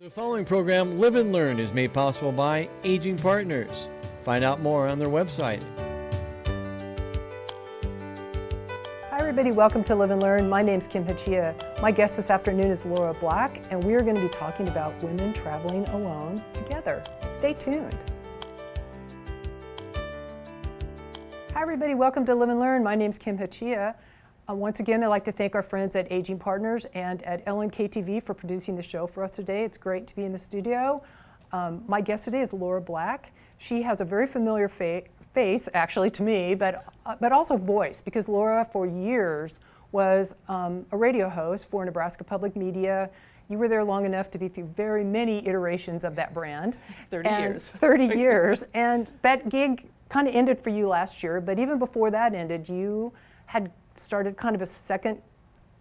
The following program, Live and Learn, is made possible by Aging Partners. Find out more on their website. Hi everybody, welcome to Live and Learn. My name's Kim Hachiya. My guest this afternoon is Lora Black, and we are going to be talking about women traveling alone together. Stay tuned. Hi everybody, welcome to Live and Learn. My name's Kim Hachiya. Once again, I'd like to thank our friends at Aging Partners and at LNKTV for producing the show for us today. It's great to be in the studio. My guest today is Lora Black. She has a very familiar face, actually, to me, but also voice, because Lora, for years, was a radio host for Nebraska Public Media. You were there long enough to be through very many iterations of that brand. 30 years. 30 years. And that gig kind of ended for you last year, but even before that ended, you had started kind of a second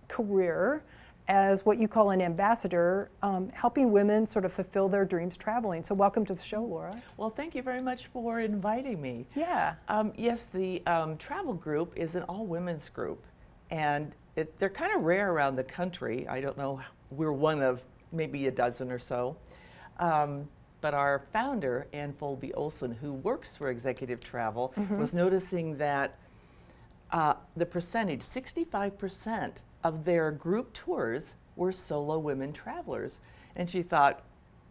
career as what you call an ambassador, helping women sort of fulfill their dreams traveling. So welcome to the show, Lora. Well, thank you very much for inviting me. Yeah. Yes, the travel group is an all-women's group, and they're kind of rare around the country. I don't know, we're one of maybe a dozen or so. But our founder, Ann Folby Olson, who works for Executive Travel, was noticing that the percentage, 65% of their group tours were solo women travelers. And she thought,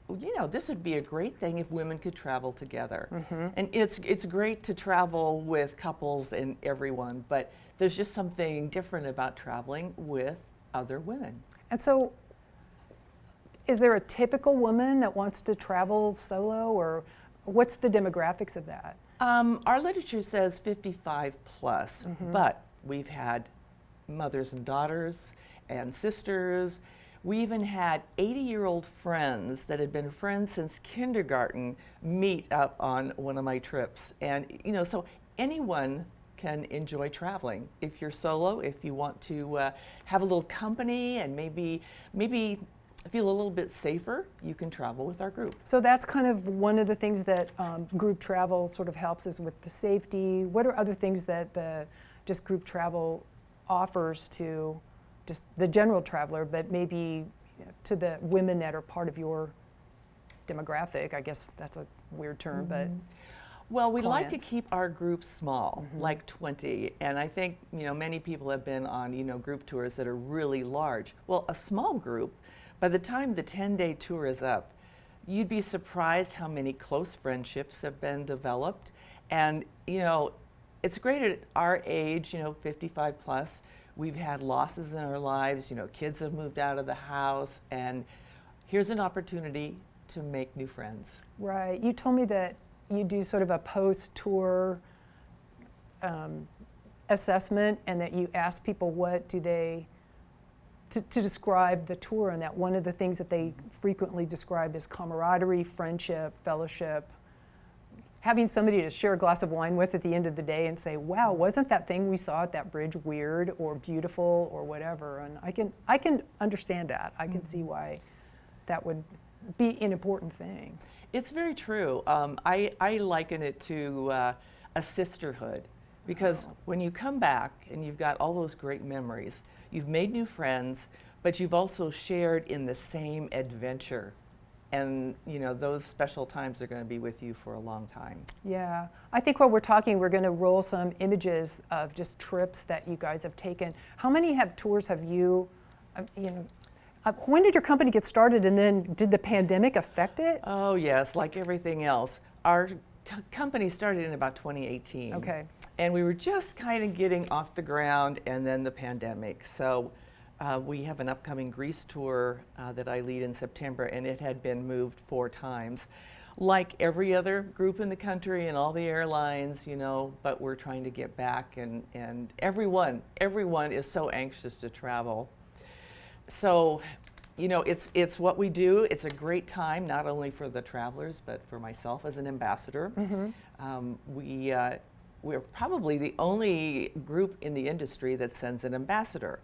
well, you know, this would be a great thing if women could travel together. And it's great to travel with couples and everyone, but there's just something different about traveling with other women. And so, is there a typical woman that wants to travel solo, or what's the demographics of that? Our literature says 55 plus, but we've had mothers and daughters and sisters. We even had 80-year-old friends that had been friends since kindergarten meet up on one of my trips. And, you know, so anyone can enjoy traveling. If you're solo, if you want to have a little company and maybe feel a little bit safer, you can travel with our group. So that's kind of one of the things that group travel sort of helps is with the safety. What are other things that the just group travel offers to just the general traveler, but maybe to the women that are part of your demographic? I guess that's a weird term, but well, we like to clients. keep our groups small, like 20, and I think, you know, many people have been on, you know, group tours that are really large. Well, a small group, by the time the 10-day tour is up, you'd be surprised how many close friendships have been developed. And, you know, it's great at our age, you know, 55 plus. We've had losses in our lives, you know, kids have moved out of the house, and here's an opportunity to make new friends. Right. You told me that you do sort of a post-tour assessment, and that you ask people what do they to describe the tour, and that one of the things that they frequently describe is camaraderie, friendship, fellowship, having somebody to share a glass of wine with at the end of the day and say, wow, wasn't that thing we saw at that bridge weird or beautiful or whatever? And I can understand that. I can see why that would be an important thing. It's very true. I liken it to a sisterhood, because when you come back and you've got all those great memories, you've made new friends, but you've also shared in the same adventure. And, you know, those special times are going to be with you for a long time. Yeah. I think while we're talking, we're going to roll some images of just trips that you guys have taken. How many tours have you, when did your company get started, and then did the pandemic affect it? Oh, yes, like everything else. Our company started in about 2018. Okay. And we were just kind of getting off the ground, and then the pandemic. So we have an upcoming Greece tour that I lead in September, and it had been moved 4 times. Like every other group in the country and all the airlines, you know, but we're trying to get back, and everyone is so anxious to travel. So, you know, it's what we do. It's a great time, not only for the travelers, but for myself as an ambassador. We're probably the only group in the industry that sends an ambassador.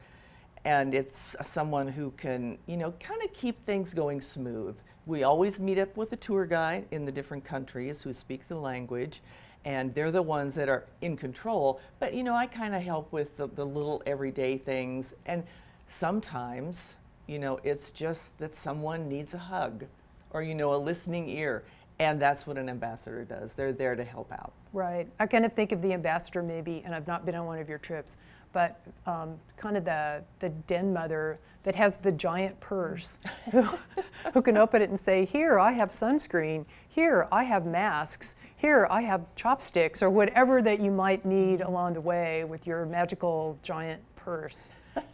And it's someone who can, you know, kind of keep things going smooth. We always meet up with a tour guide in the different countries who speak the language, and they're the ones that are in control. But, you know, I kind of help with the little everyday things. And sometimes It's just that someone needs a hug or, a listening ear. And that's what an ambassador does. They're there to help out. Right. I kind of think of the ambassador maybe, and I've not been on one of your trips, but kind of the den mother that has the giant purse who can open it and say, here, I have sunscreen. Here, I have masks. Here, I have chopsticks, or whatever that you might need along the way with your magical giant purse.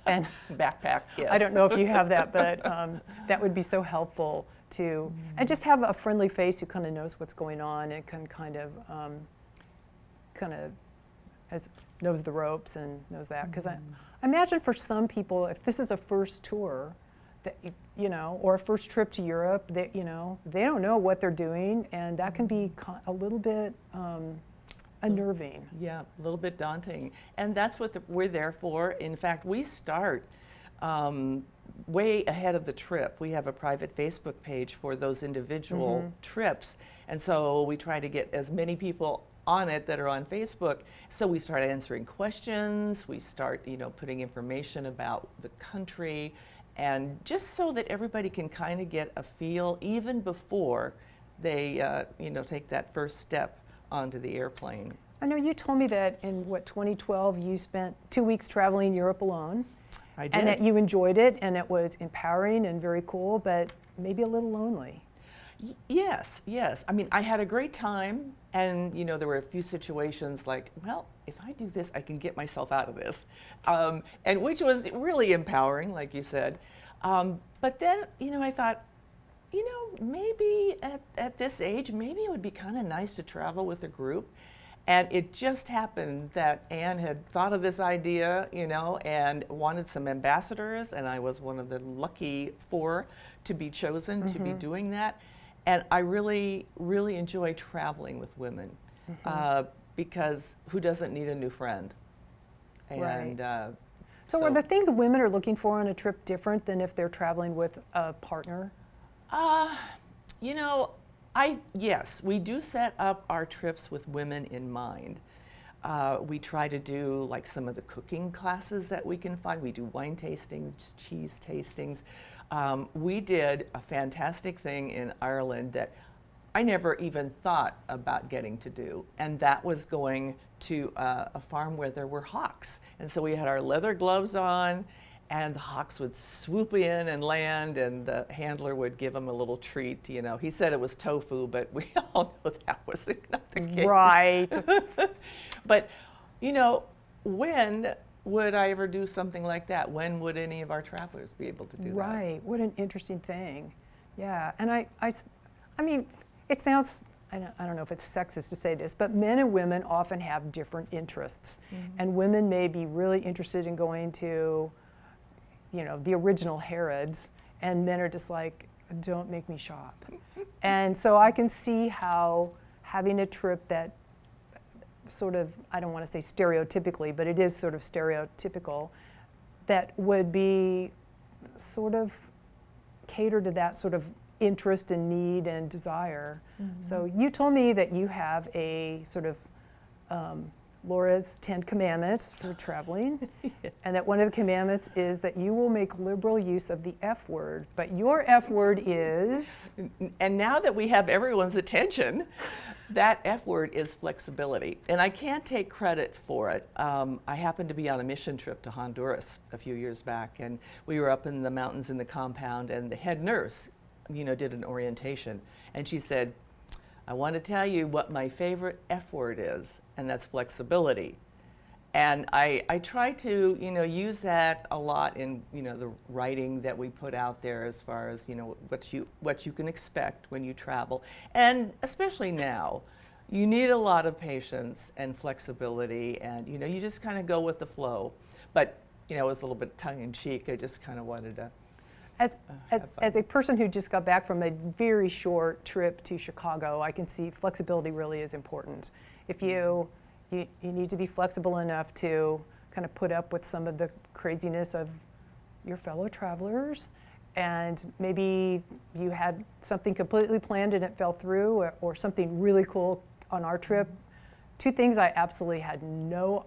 And backpack, yes. I don't know if you have that, but that would be so helpful to, and just have a friendly face who kind of knows what's going on and can kind of knows the ropes and knows that. Because I imagine for some people, if this is a first tour, that or a first trip to Europe, that they don't know what they're doing, and that can be a little bit unnerving. Yeah, a little bit daunting, and that's what we're there for. In fact, we start way ahead of the trip. We have a private Facebook page for those individual trips, and so we try to get as many people on it that are on Facebook. So we start answering questions, we start putting information about the country, and just so that everybody can kind of get a feel even before they take that first step onto the airplane. I know you told me that in 2012 you spent 2 weeks traveling Europe alone. I did. And that you enjoyed it, and it was empowering and very cool, but maybe a little lonely. Yes. I mean, I had a great time, and there were a few situations like, well, if I do this, I can get myself out of this, and which was really empowering, like you said. But then, I thought, maybe at this age, maybe it would be kind of nice to travel with a group. And it just happened that Anne had thought of this idea, and wanted some ambassadors, and I was one of the lucky 4 to be chosen to be doing that. And I really, really enjoy traveling with women, because who doesn't need a new friend? And right. So are the things women are looking for on a trip different than if they're traveling with a partner? Yes, we do set up our trips with women in mind. We try to do like some of the cooking classes that we can find. We do wine tastings, cheese tastings. We did a fantastic thing in Ireland that I never even thought about getting to do, and that was going to a farm where there were hawks. And so we had our leather gloves on, and the hawks would swoop in and land, and the handler would give them a little treat. He said it was tofu, but we all know that was not the case. Right. But, when would I ever do something like that? When would any of our travelers be able to do that? Right. What an interesting thing. Yeah. And I mean, it sounds, I don't know if it's sexist to say this, but men and women often have different interests. And women may be really interested in going to the original Harrods, and men are just like, don't make me shop. And so I can see how having a trip that sort of, I don't want to say stereotypically, but it is sort of stereotypical, that would be sort of cater to that sort of interest and need and desire. So you told me that you have a sort of Lora's 10 commandments for traveling, and that one of the commandments is that you will make liberal use of the F word, but your F word is? And now that we have everyone's attention, that F word is flexibility, and I can't take credit for it. I happened to be on a mission trip to Honduras a few years back, and we were up in the mountains in the compound, and the head nurse, did an orientation, and she said, I want to tell you what my favorite F word is, and that's flexibility. And I try to, use that a lot in, the writing that we put out there as far as, what you can expect when you travel. And especially now, you need a lot of patience and flexibility, and, you just kind of go with the flow. But, it was a little bit tongue-in-cheek. I just kind of wanted to As a person who just got back from a very short trip to Chicago, I can see flexibility really is important. If you need to be flexible enough to kind of put up with some of the craziness of your fellow travelers, and maybe you had something completely planned and it fell through, or something really cool on our trip. 2 things I absolutely had no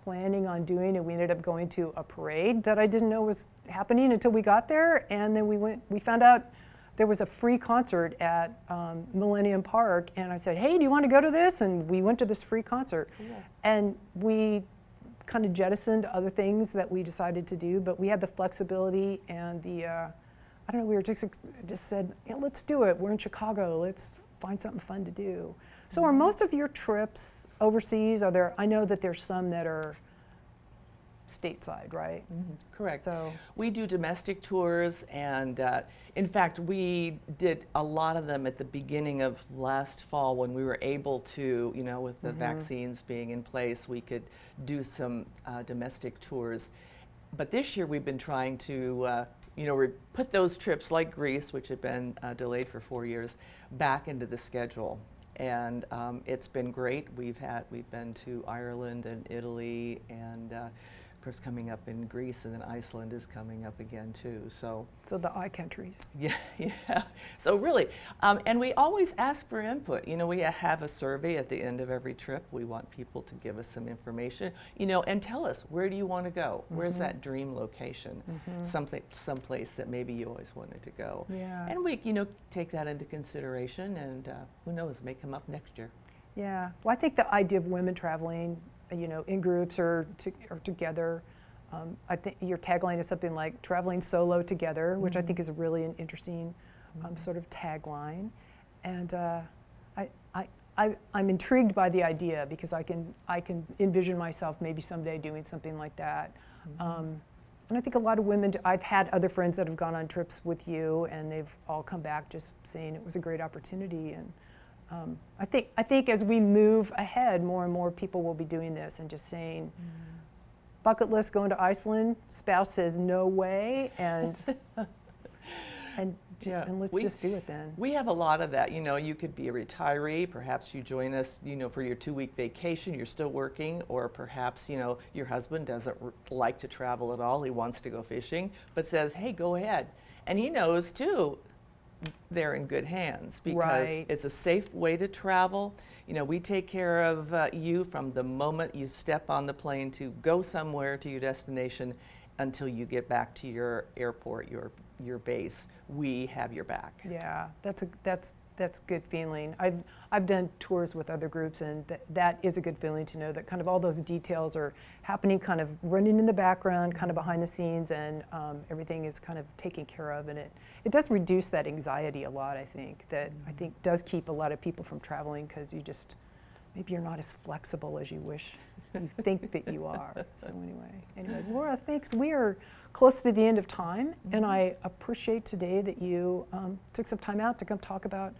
planning on doing, and we ended up going to a parade that I didn't know was happening until we got there. And then we found out there was a free concert at Millennium Park, and I said, hey, do you want to go to this? And we went to this free concert. Cool. And we kind of jettisoned other things that we decided to do, but we had the flexibility and the, I don't know, we were just said, yeah, let's do it. We're in Chicago, let's find something fun to do. So are most of your trips overseas? I know that there's some that are stateside, right? Correct. So we do domestic tours, and in fact, we did a lot of them at the beginning of last fall when we were able to, you know, with the vaccines being in place, we could do some domestic tours. But this year we've been trying to, you know, put those trips like Greece, which had been delayed for 4 years, back into the schedule. And it's been great. We've been to Ireland and Italy, and of course coming up in Greece, and then Iceland is coming up again too. So the I countries. yeah. So really, and we always ask for input. You know, we have a survey at the end of every trip. We want people to give us some information, you know, and tell us, where do you want to go? Where's that dream location? Someplace that maybe you always wanted to go. Yeah. And we, you know, take that into consideration, and who knows, may come up next year. Yeah. Well, I think the idea of women traveling, you know, in groups or together. I think your tagline is something like traveling solo together, which I think is really an interesting sort of tagline. And I'm intrigued by the idea because I can envision myself maybe someday doing something like that. And I think a lot of women, I've had other friends that have gone on trips with you, and they've all come back just saying it was a great opportunity. And I think as we move ahead, more and more people will be doing this and just saying, bucket list going to Iceland, spouse says no way, and let's just do it then. We have a lot of that. You know, you could be a retiree, perhaps you join us, you know, for your 2-week vacation, you're still working, or perhaps, you know, your husband doesn't like to travel at all, he wants to go fishing, but says, hey, go ahead. And he knows too, they're in good hands because it's a safe way to travel. You know, we take care of you from the moment you step on the plane to go somewhere to your destination until you get back to your airport, your base. We have your back. Yeah, that's good feeling. I've done tours with other groups, and that is a good feeling to know that kind of all those details are happening, kind of running in the background, kind of behind the scenes, and everything is kind of taken care of. And it does reduce that anxiety a lot. I think does keep a lot of people from traveling because you just maybe you're not as flexible as you wish you think that you are. So anyway, Lora, thanks. We are close to the end of time, and I appreciate today that you took some time out to come talk about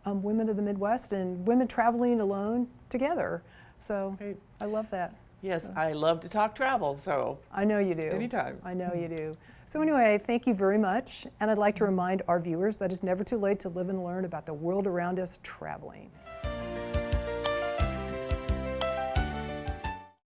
women of the Midwest and women traveling alone together. So I love that. Yes, I love to talk travel, so. I know you do. Anytime. I know you do. So anyway, thank you very much. And I'd like to remind our viewers that it's never too late to live and learn about the world around us traveling.